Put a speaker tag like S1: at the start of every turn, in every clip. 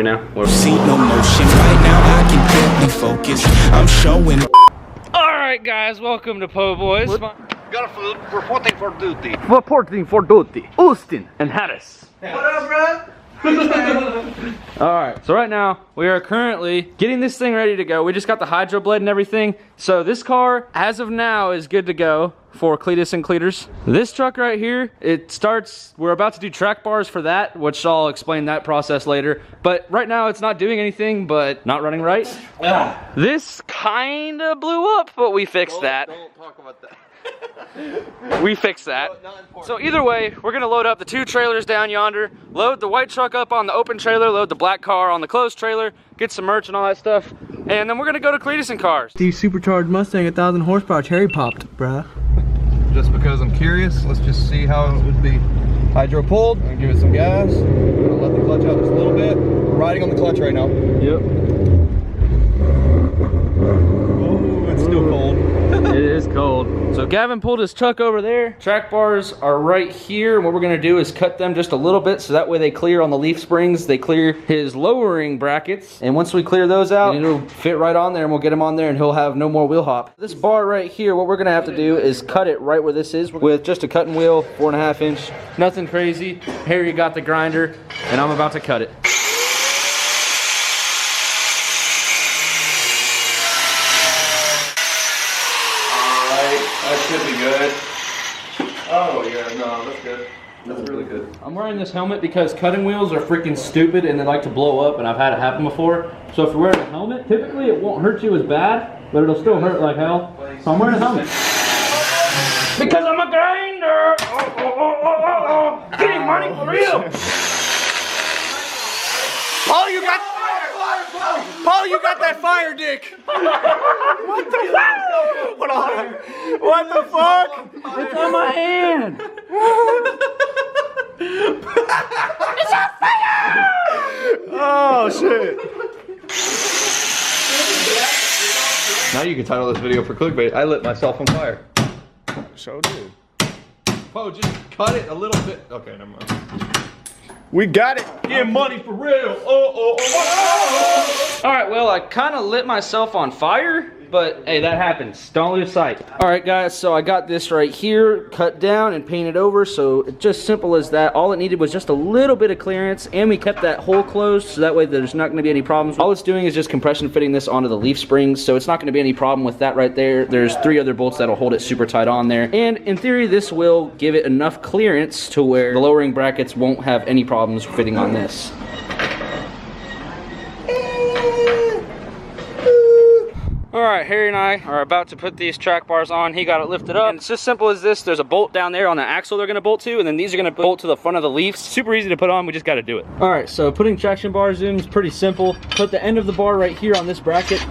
S1: we now?
S2: See no motion right now, I can barely focus. I'm showing.
S1: Alright guys, welcome to Po Boys.
S3: Got a food, reporting for duty.
S1: Reporting for duty, Austin and Harris.
S3: What up, bro?
S1: Alright, so right now, we are currently getting this thing ready to go. We just got the hydro blade and everything. So this car, as of now, is good to go for Cleetus and Cleeters. This truck right here, it starts, we're about to do track bars for that, which I'll explain that process later. But right now, it's not doing anything, but not running right. This kinda blew up, but we fixed that.
S3: Don't talk about that.
S1: We fixed that. So either way, we're gonna load up the 2 trailers down yonder, load the white truck up on the open trailer, load the black car on the closed trailer, get some merch and all that stuff, and then we're gonna go to Cleetus and Cars.
S4: The supercharged Mustang 1,000 horsepower cherry popped, bruh.
S3: Just because I'm curious, let's just see how it would be hydro pulled. I'm gonna give it some gas. I'm gonna let the clutch out just a little bit. We're riding on the clutch right now.
S1: Yep.
S3: Oh, it's still cold.
S1: It is cold. So Gavin pulled his truck over there. Track bars are right here. What we're gonna do is cut them just a little bit so that way they clear on the leaf springs. They clear his lowering brackets. And once we clear those out, it'll fit right on there and we'll get him on there and he'll have no more wheel hop. This bar right here, what we're gonna have to do is cut it right where this is with just a cutting wheel, 4.5 inch. Nothing crazy. Harry got the grinder and I'm about to cut it.
S3: That should be good. Oh yeah, no, that's good. That's really good.
S1: I'm wearing this helmet because cutting wheels are freaking stupid and they like to blow up, and I've had it happen before. So if you're wearing a helmet, typically it won't hurt you as bad, but it'll still hurt like hell. So I'm wearing a helmet. Because I'm a grinder! Getting money for real!
S4: Paul, you got that fire dick. What the fuck? Hold on. What the fuck?
S1: It's on my hand!
S4: It's on fire! Oh shit.
S3: Now you can title this video for clickbait. I lit myself on fire.
S4: So dude.
S3: Oh, just cut it a little bit. Okay, never mind.
S4: We got it.
S3: Get money for real. Oh.
S1: Alright, well, I kind of lit myself on fire, but hey, that happens. Don't lose sight. Alright guys, so I got this right here cut down and painted over, so it's just simple as that. All it needed was just a little bit of clearance, and we kept that hole closed, so that way there's not going to be any problems. All it's doing is just compression fitting this onto the leaf springs, so it's not going to be any problem with that right there. There's 3 other bolts that'll hold it super tight on there, and in theory this will give it enough clearance to where the lowering brackets won't have any problems fitting on this. Alright, Harry and I are about to put these track bars on. He got it lifted up. And it's just simple as this. There's a bolt down there on the axle they're going to bolt to, and then these are going to bolt to the front of the leaves. Super easy to put on. We just got to do it. Alright, so putting traction bars in is pretty simple. Put the end of the bar right here on this bracket.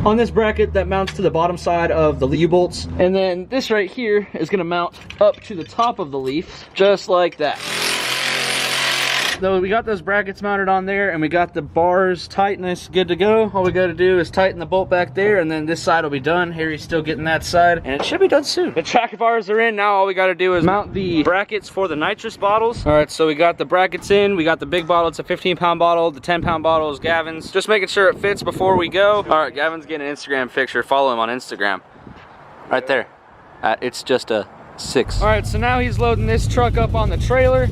S1: On this bracket that mounts to the bottom side of the U-bolts. And then this right here is going to mount up to the top of the leaf, just like that. So we got those brackets mounted on there and we got the bars tightness good to go. All we got to do is tighten the bolt back there, and then this side will be done. Harry's still getting that side and it should be done soon. The track bars are in. Now all we got to do is mount the brackets for the nitrous bottles. All right, so we got the brackets in. We got the big bottle. It's a 15-pound bottle. The 10-pound bottle is Gavin's. Just making sure it fits before we go. All right, Gavin's getting an Instagram picture. Follow him on Instagram. Right there. It's just a 6. All right, so now he's loading this truck up on the trailer.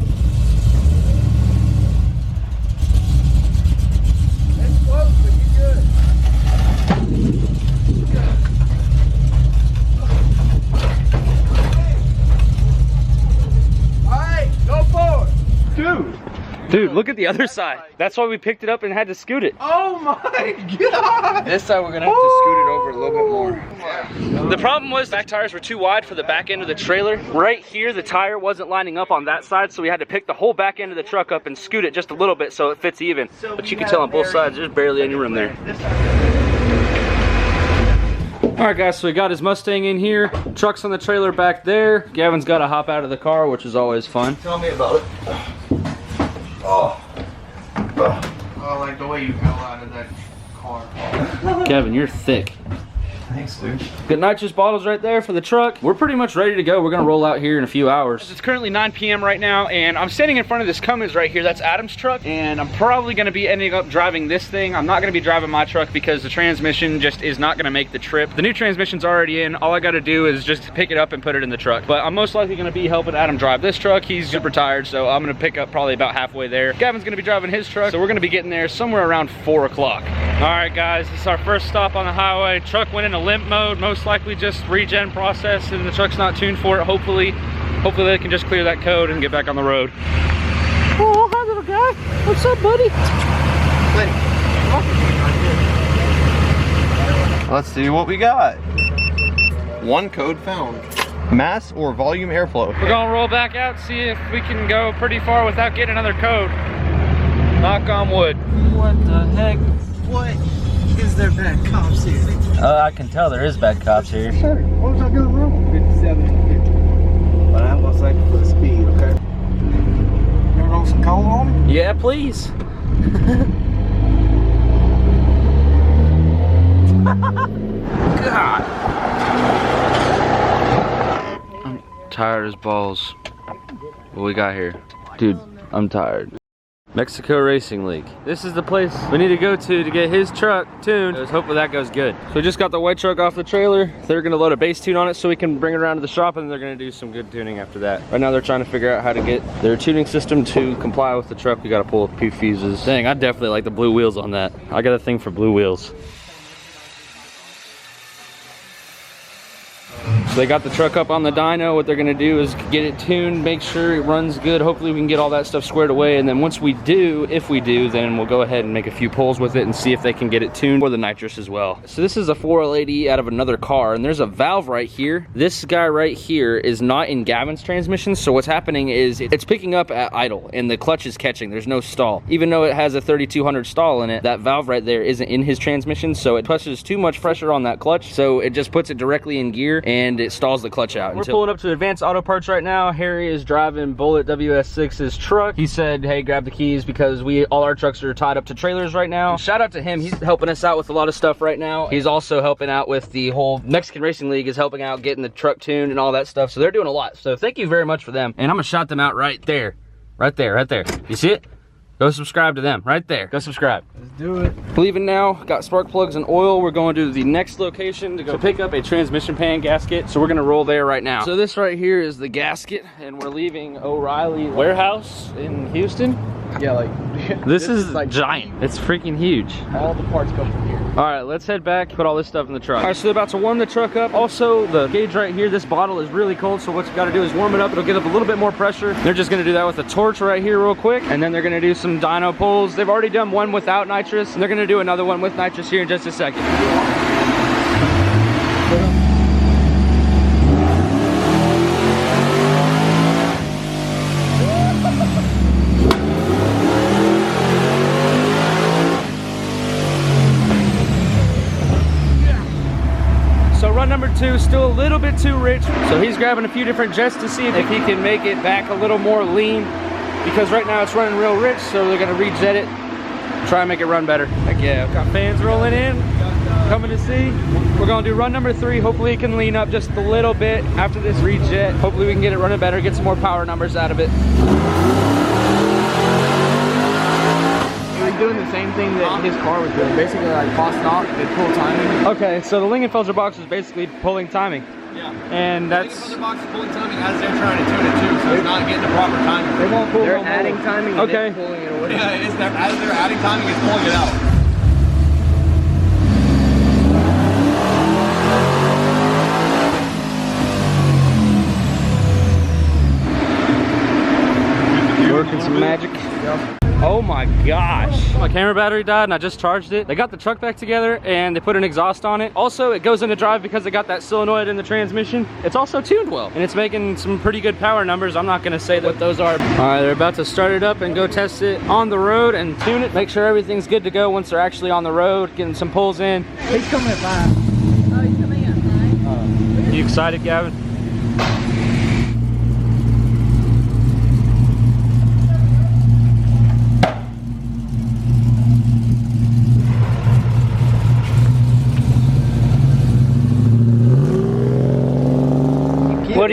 S1: Dude, look at the other side. That's why we picked it up and had to scoot it.
S4: Oh my god.
S3: This side we're gonna have to scoot it over a little bit more.
S1: The problem was back tires were too wide for the back end of the trailer. Right here, the tire wasn't lining up on that side, so we had to pick the whole back end of the truck up and scoot it just a little bit so it fits even. But you can tell on both sides, there's barely any room there. Alright guys, so we got his Mustang in here. Truck's on the trailer back there. Gavin's got to hop out of the car, which is always fun.
S3: Tell me about it. Oh.
S4: I like the way you fell out of that car.
S1: Gavin, you're thick.
S3: Thanks, dude.
S1: Good nitrous bottles right there for the truck. We're pretty much ready to go. We're gonna roll out here in a few hours. It's currently 9 p.m. right now, and I'm standing in front of this Cummins right here. That's Adam's truck, and I'm probably gonna be ending up driving this thing. I'm not gonna be driving my truck because the transmission just is not gonna make the trip. The new transmission's already in. All I gotta do is just pick it up and put it in the truck. But I'm most likely gonna be helping Adam drive this truck. He's super tired, so I'm gonna pick up probably about halfway there. Gavin's gonna be driving his truck, so we're gonna be getting there somewhere around 4 o'clock. All right, guys, this is our first stop on the highway. Truck went into limp mode, most likely just regen process, and the truck's not tuned for it. Hopefully they can just clear that code and get back on the road. Oh, hi, little guy. What's up, buddy?
S3: Let's see what we got. One code found. Mass or volume airflow.
S1: We're gonna roll back out, see if we can go pretty far without getting another code. Knock on wood. What the heck?
S4: What is there bad cops here?
S1: I can tell there is bad cops here.
S4: What was I doing wrong? 57 and 50. But I was like for the speed, okay? You ever roll some coal on me?
S1: Yeah, please. God. I'm tired as balls. What we got here? Dude, I'm tired. Mexico Racing League. This is the place we need to go to get his truck tuned. Let's hope that goes good. So we just got the white truck off the trailer. They're gonna load a base tune on it so we can bring it around to the shop, and they're gonna do some good tuning after that. Right now they're trying to figure out how to get their tuning system to comply with the truck. We gotta pull a few fuses. Dang, I definitely like the blue wheels on that. I got a thing for blue wheels. So they got the truck up on the dyno. What they're gonna do is get it tuned, make sure it runs good. Hopefully we can get all that stuff squared away. And then once we do, if we do, then we'll go ahead and make a few pulls with it and see if they can get it tuned for the nitrous as well. So this is a 4L80 out of another car, and there's a valve right here. This guy right here is not in Gavin's transmission. So what's happening is it's picking up at idle and the clutch is catching. There's no stall. Even though it has a 3200 stall in it, that valve right there isn't in his transmission. So it pushes too much pressure on that clutch. So it just puts it directly in gear and it stalls the clutch out. We're pulling up to Advanced Auto Parts right now. Harry is driving Bullet WS6's truck. He said, hey, grab the keys because all our trucks are tied up to trailers right now. Shout out to him. He's helping us out with a lot of stuff right now. He's also helping out with the whole Mexican Racing League, is helping out getting the truck tuned and all that stuff. So they're doing a lot. So thank you very much for them. And I'm gonna shout them out right there. Right there, right there. You see it? Go subscribe to them right there. Go subscribe.
S4: Let's do it.
S1: Leaving now, got spark plugs and oil. We're going to the next location to go pick up a transmission pan gasket. So we're gonna roll there right now. So this right here is the gasket, and we're leaving O'Reilly warehouse in Houston.
S3: Yeah, like
S1: This is like giant. It's freaking huge.
S3: all the parts come from here.
S1: All right, let's head back, put all this stuff in the truck. All right, so they're about to warm the truck up. Also, the gauge right here, this bottle is really cold, so what you gotta do is warm it up. It'll get up a little bit more pressure. They're just gonna do that with a torch right here real quick, and then they're gonna do some dyno pulls. They've already done one without nitrous, and they're gonna do another one with nitrous here in just a second. Run number 2, still a little bit too rich. So he's grabbing a few different jets to see if he can make it back a little more lean, because right now it's running real rich, so they're gonna rejet it, try and make it run better. Heck yeah, got fans rolling in, coming to see. We're gonna do run number 3. Hopefully it can lean up just a little bit after this rejet. Hopefully we can get it running better, get some more power numbers out of it.
S5: Doing the same thing that his car was doing, basically like paused off and pull timing.
S1: Okay, so the Lingenfelser box is basically pulling timing.
S3: Yeah.
S1: And that's...
S3: The box is pulling timing as they're trying to tune it too, so it's not getting the proper timing.
S1: They won't pull.
S5: They're adding timing and
S1: okay.
S5: then pulling it away.
S3: Yeah, as they're adding timing, it's pulling it out.
S1: Working some magic.
S5: Yep.
S1: Oh my gosh. My camera battery died and I just charged it. They got the truck back together and they put an exhaust on it. Also, it goes into drive because they got that solenoid in the transmission. It's also tuned well and it's making some pretty good power numbers. I'm not gonna say what those are. All right, they're about to start it up and go test it on the road and tune it. Make sure everything's good to go once they're actually on the road, getting some pulls in.
S5: He's coming at 5.
S6: Oh, he's coming at 5?
S1: You excited, Gavin?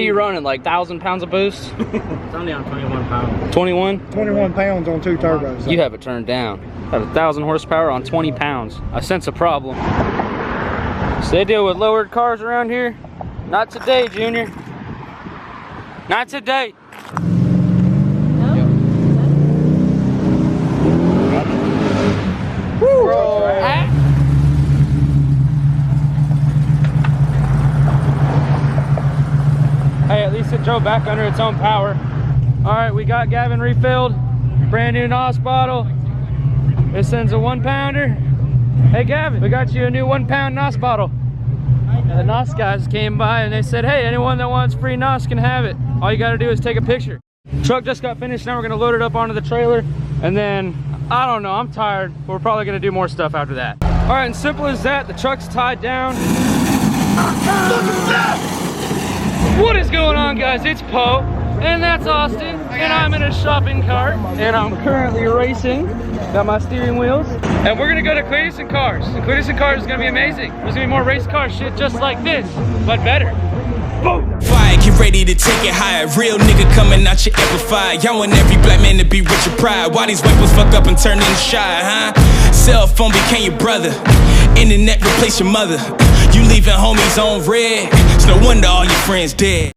S1: are you running? Like 1,000 pounds of boost?
S5: It's only on 21 pounds.
S1: 21?
S4: 21 pounds on 2 turbos.
S1: You have it turned down. Got 1,000 horsepower on 20 pounds. I sense a problem. So they deal with lowered cars around here? Not today, Junior. Not today. Woo! Hey, at least it drove back under its own power. All right, we got Gavin refilled. Brand new NOS bottle. It sends a 1 pounder. Hey Gavin, we got you a new 1 pound NOS bottle. And the NOS guys came by and they said, hey, anyone that wants free NOS can have it. All you gotta do is take a picture. Truck just got finished, now we're gonna load it up onto the trailer. And then, I don't know, I'm tired. We're probably gonna do more stuff after that. All right, and simple as that, the truck's tied down. What is going on, guys? It's Poe, and that's Austin, and I'm in a shopping cart, and I'm currently racing. Got my steering wheels, and we're gonna go to Cleetus and Cars. And Cleetus and Cars is gonna be amazing. There's gonna be more race car shit just like this, but better. Boom!
S2: Fire, get ready to take it higher. Real nigga coming out your amplified. Y'all want every black man to be rich and pride. Why these white boys fuck up and turn into shy, huh? Cell phone became your brother. Internet replace your mother. You leaving homies on red. It's no wonder all your friends dead.